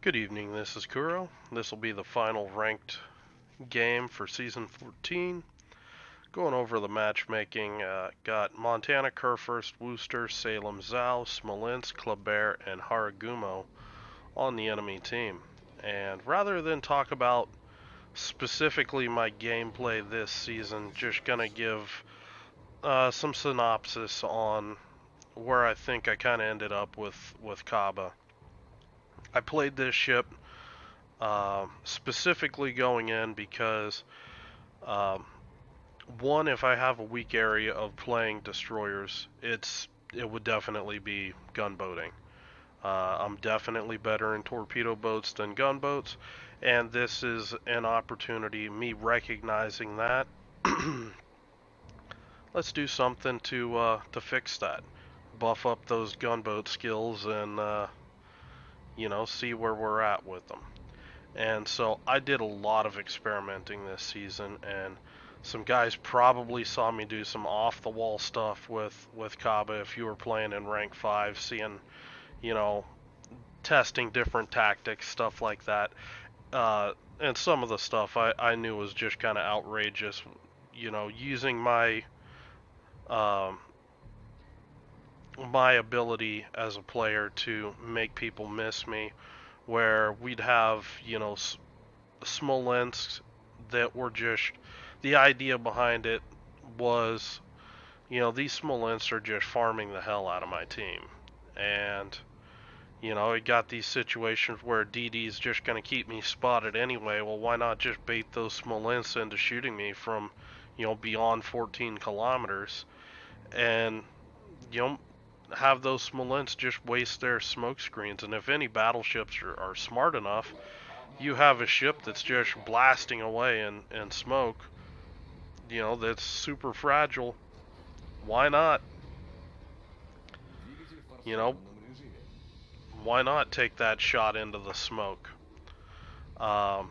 Good evening, this is Kuro. This will be the final ranked game for Season 14. Going over the matchmaking, got Montana, Kurfürst, Worcester, Salem, Zhao, Smolensk, Kleber, and Haragumo on the enemy team. And rather than talk about specifically my gameplay this season, just gonna give some synopsis on where I think I kind of ended up with Kaba. I played this ship specifically going in because um, one, if I have a weak area of playing destroyers, it would definitely be gunboating. I'm definitely better in torpedo boats than gunboats, and this is an opportunity, me recognizing that. Let's do something to fix that, buff up those gunboat skills, and see where we're at with them. And so I did a lot of experimenting this season, and some guys probably saw me do some off the wall stuff with Kaba if you were playing in rank 5, seeing, you know, testing different tactics, stuff like that. And some of the stuff I knew was just kind of outrageous, using um, my ability as a player to make people miss me, where we'd have, Smolensk that were just the idea behind it was, these Smolensks are just farming the hell out of my team. And, it got these situations where DD's just going to keep me spotted anyway. Well, why not just bait those Smolensks into shooting me from, beyond 14 kilometers and, you know, have those Smolensks just waste their smoke screens. And if any battleships are smart enough, you have a ship that's just blasting away in smoke, that's super fragile. Why not? You know, why not take that shot into the smoke? Um,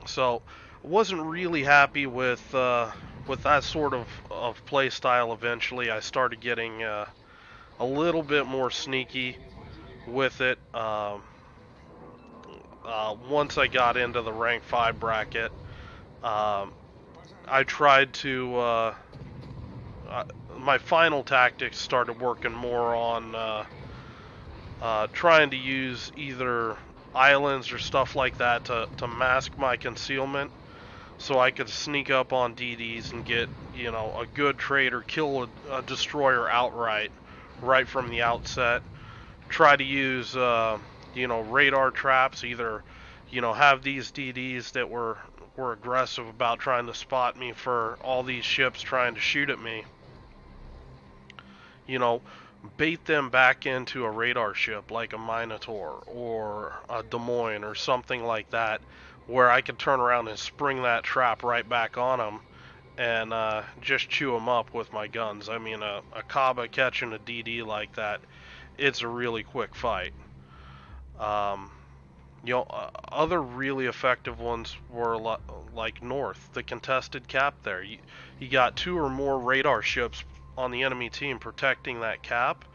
so, wasn't really happy with that sort of play style. Eventually, I started getting a little bit more sneaky with it. Once I got into the rank 5 bracket, um, I tried to uh, my final tactics started working more on trying to use either islands or stuff like that to mask my concealment so I could sneak up on DDs and get, a good trade or kill a destroyer outright right from the outset. Try to use, radar traps, either, have these DDs that were aggressive about trying to spot me for all these ships trying to shoot at me, you know, bait them back into a radar ship like a Minotaur or a Des Moines or something like that, where I could turn around and spring that trap right back on them and just chew them up with my guns. I mean, a Kaba catching a DD like that, it's a really quick fight. Um, Other really effective ones were like North, the contested cap there. You got two or more radar ships on the enemy team protecting that cap.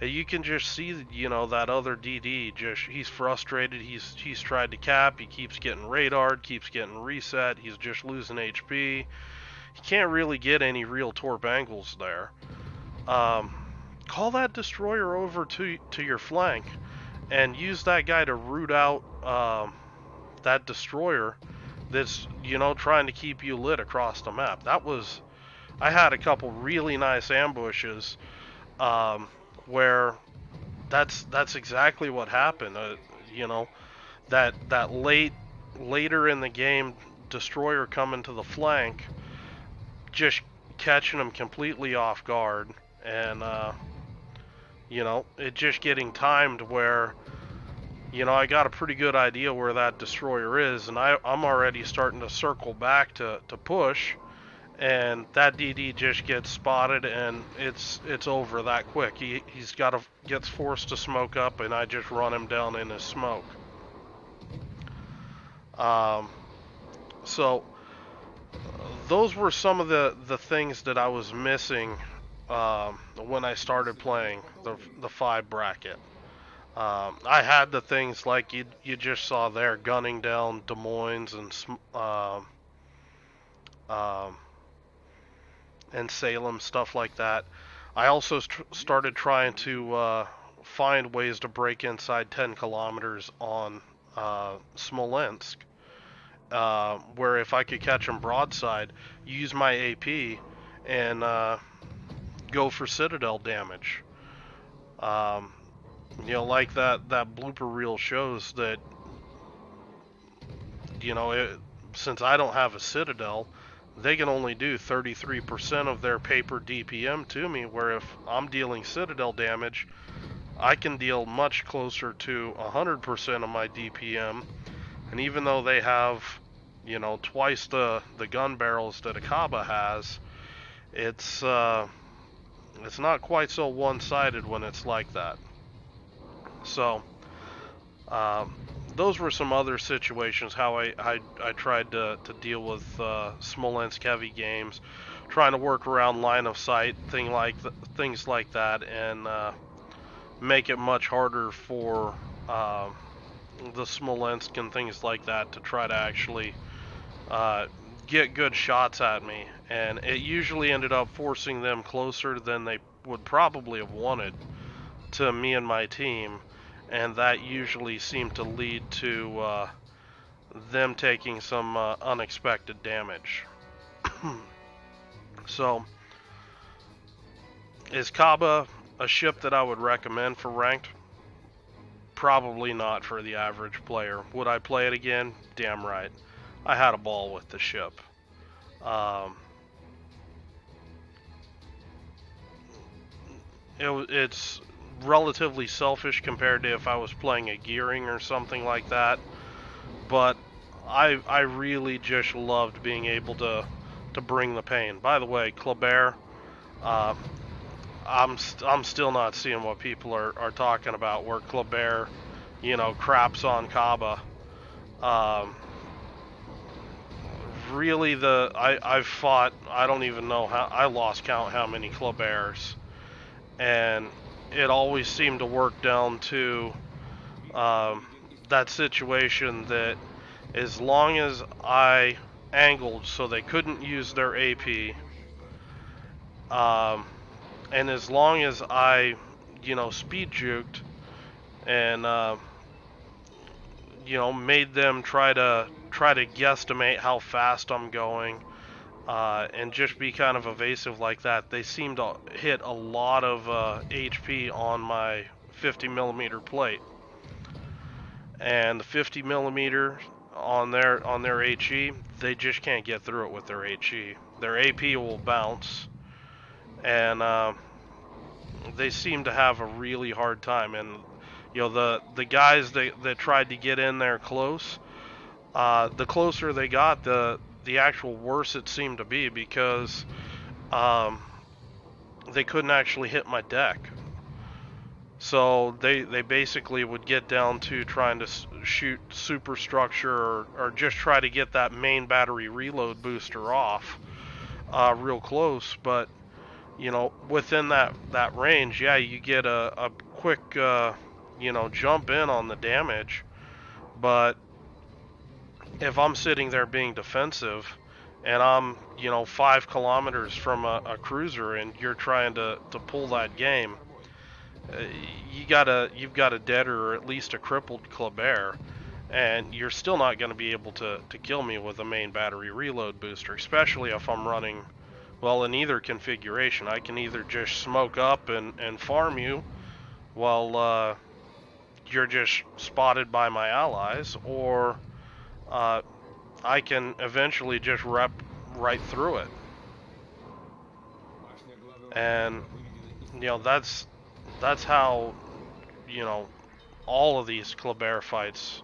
And you can just see, that other DD he's frustrated. He's tried to cap. He keeps getting radared, keeps getting reset. He's just losing HP. He can't really get any real torp angles there. Um, Call that destroyer over to your flank and use that guy to root out that destroyer that's trying to keep you lit across the map. I had a couple really nice ambushes um, where that's exactly what happened. You know that later in the game destroyer coming to the flank, just catching them completely off guard, and it just getting timed where I got a pretty good idea where that destroyer is, and I'm already starting to circle back to push, and that DD just gets spotted, and it's over that quick. Gets forced to smoke up, and I just run him down in his smoke. Um, so those were some of the things that I was missing when I started playing the 5 bracket. I had the things like you just saw there, gunning down Des Moines um, and Salem, stuff like that. I also started trying to find ways to break inside 10 kilometers on Smolensk, where if I could catch them broadside, use my AP and go for citadel damage. Um, like that blooper reel shows that, you know, since I don't have a citadel, they can only do 33% of their paper DPM to me, where if I'm dealing citadel damage, I can deal much closer to 100% of my DPM. And even though they have, twice the gun barrels that a Kaba has, it's it's not quite so one-sided when it's like that. So, um, those were some other situations how I tried to deal with Smolensk heavy games, trying to work around line of sight, things like that, and make it much harder for the Smolensk and things like that to try to actually uh, get good shots at me. And it usually ended up forcing them closer than they would probably have wanted to me and my team, and that usually seemed to lead to them taking some unexpected damage. So, is Kaba a ship that I would recommend for ranked? Probably not for the average player. Would I play it again? Damn right. I had a ball with the ship. Um, it's relatively selfish compared to if I was playing a gearing or something like that, but I really just loved being able to bring the pain. By the way, Kleber, uh, I'm still not seeing what people are talking about. Where Kleber, craps on Kaba. Um, really, I've fought. I don't even know how. I lost count how many Klebers, and it always seemed to work down to um, that situation that as long as I angled so they couldn't use their AP, um, and as long as I, speed juked and made them try to guesstimate how fast I'm going, and just be kind of evasive like that, they seem to hit a lot of HP on my 50 millimeter plate, and the 50 millimeter on their HE, they just can't get through it with their HE. Their AP will bounce, and they seem to have a really hard time. And the guys that tried to get in there close, the closer they got, the actual worse it seemed to be, because um, they couldn't actually hit my deck. So they basically would get down to trying to shoot superstructure, or just try to get that main battery reload booster off real close. But within that range, yeah, you get a quick jump in on the damage. But if I'm sitting there being defensive, and I'm 5 kilometers from a cruiser, and you're trying to pull that game, uh, you've got a dead or at least a crippled Kleber, and you're still not going to be able to kill me with a main battery reload booster, especially if I'm running, well, in either configuration. I can either just smoke up and farm you while you're just spotted by my allies, or uh, I can eventually just rep right through it. And that's how you know all of these Kleber fights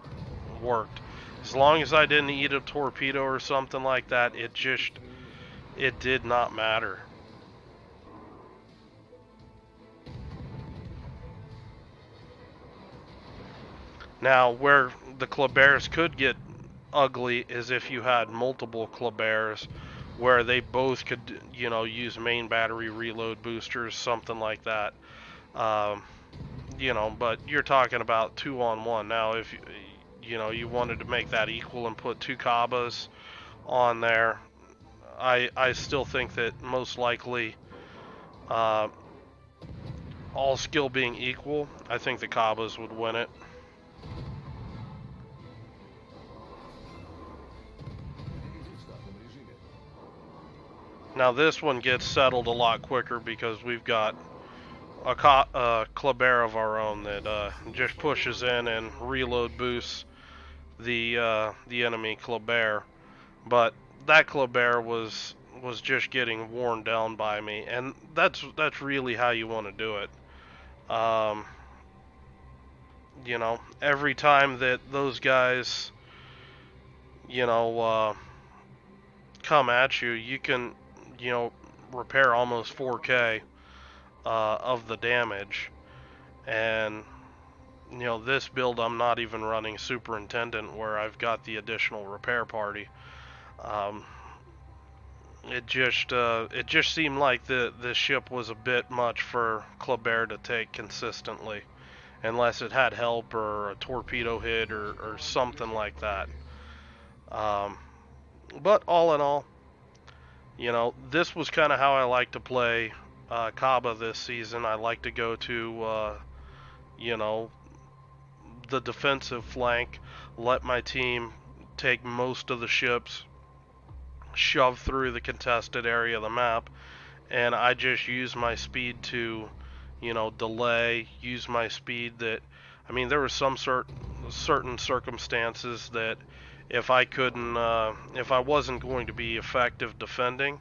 worked. As long as I didn't eat a torpedo or something like that, it did not matter. Now, where the Klebers could get ugly is if you had multiple Klebers where they both could, use main battery reload boosters, something like that. Um, but you're talking about 2-on-1 now. If you wanted to make that equal and put two Kabas on there, I still think that most likely, uh, all skill being equal, I think the Kabas would win it. Now this one gets settled a lot quicker because we've got a Kleber of our own that just pushes in and reload boosts the enemy Kleber. But that Kleber was just getting worn down by me, and that's really how you want to do it. Um, every time that those guys, you know, uh, come at you, you can, you know, repair almost 4K of the damage. And this build I'm not even running Superintendent, where I've got the additional repair party. Um, it just seemed like the ship was a bit much for Kleber to take consistently, unless it had help or a torpedo hit or something like that. Um, but all in all, this was kind of how I like to play Kaba this season. I like to go to you know the defensive flank, let my team take most of the ships, shove through the contested area of the map, and I just use my speed to, delay, use my speed that, I mean, there were some certain circumstances that if I wasn't going to be effective defending,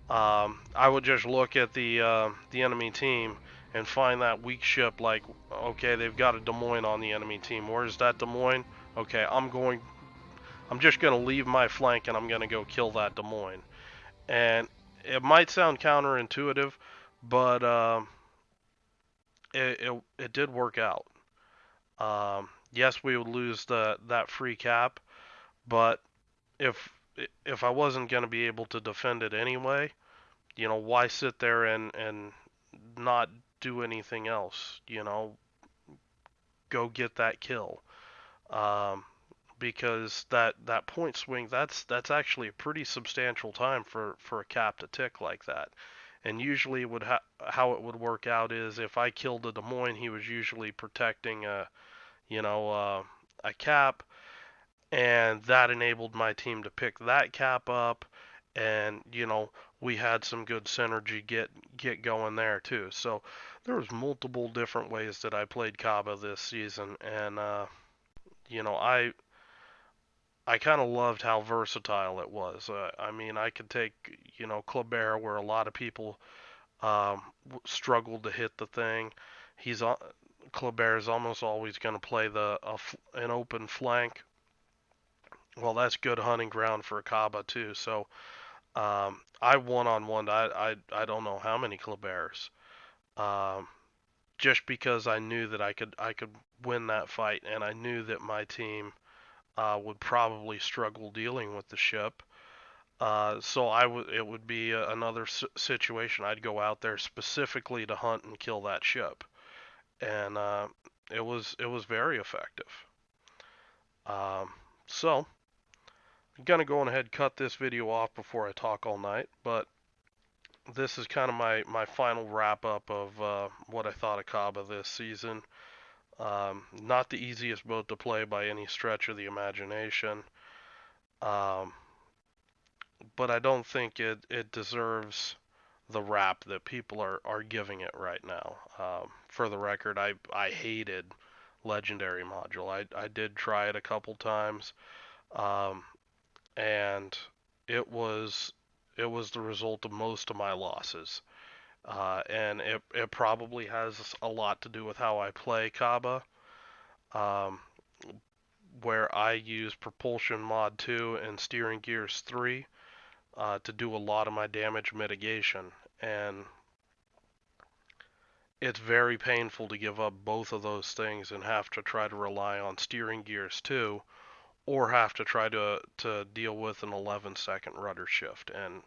I would just look at the enemy team and find that weak ship. Like, okay, they've got a Des Moines on the enemy team. Where's that Des Moines? Okay, I'm just gonna leave my flank and I'm gonna go kill that Des Moines. And it might sound counterintuitive, but it did work out. Yes, we would lose that free cap, but if if I wasn't gonna be able to defend it anyway, why sit there and not do anything else? Go get that kill. Um, because that point swing, that's actually a pretty substantial time for a cap to tick like that. And usually how it would work out is if I killed a Des Moines, he was usually protecting you know uh, a cap, and that enabled my team to pick that cap up, and we had some good synergy get going there too. So there was multiple different ways that I played Kaba this season, and you know I kind of loved how versatile it was. I mean, I could take Kleber, where a lot of people struggled to hit the thing. He's Kleber is almost always going to play an open flank. Well, that's good hunting ground for a Kaba too. So I one-on-one. I don't know how many Klebers. Um, just because I knew that I could win that fight, and I knew that my team would probably struggle dealing with the ship. So it would be another situation. I'd go out there specifically to hunt and kill that ship, and it was very effective. Um, so I'm gonna go on ahead and cut this video off before I talk all night, but this is kind of my final wrap up of what I thought of Kaba this season. Not the easiest boat to play by any stretch of the imagination. Um, but I don't think it deserves the rap that people are giving it right now. For the record, I hated Legendary Module. I did try it a couple times, um, and it was it was the result of most of my losses. And it probably has a lot to do with how I play Kaba, um, where I use Propulsion Mod 2 and Steering Gears 3 to do a lot of my damage mitigation. And it's very painful to give up both of those things and have to try to rely on Steering Gears 2, or have to try to deal with an 11-second rudder shift. And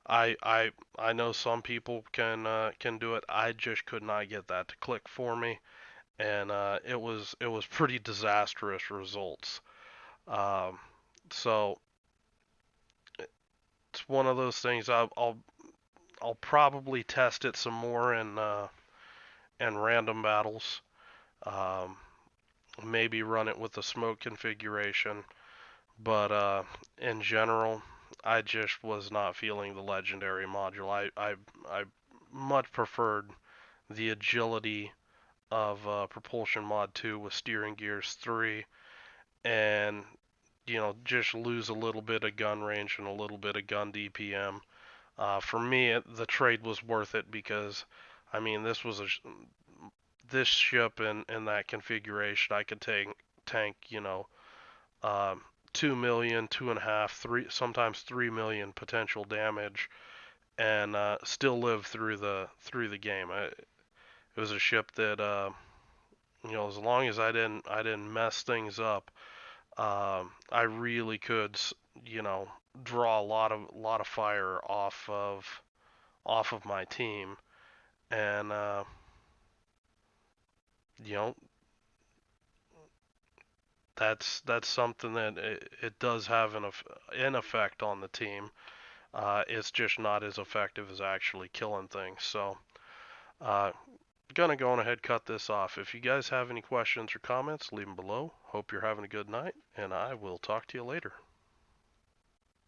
I know some people can do it. I just could not get that to click for me, and it was pretty disastrous results. Um, so it's one of those things. I'll probably test it some more in random battles. Um, Maybe run it with the smoke configuration, but in general, I just was not feeling the legendary module. I much preferred the agility of Propulsion Mod 2 with steering gears 3, and just lose a little bit of gun range and a little bit of gun DPM. For me, the trade was worth it because, I mean, this ship in that configuration, I could tank, 2 million, 2.5, 3, sometimes 3 million potential damage, and still live through the game. It was a ship that, as long as I didn't mess things up, I really could, you know, draw a lot of fire off of my team, and you know that's something that it does have an effect on the team. It's just not as effective as actually killing things. So, uh, gonna go on ahead cut this off. If you guys have any questions or comments, leave them below. Hope you're having a good night, and I will talk to you later.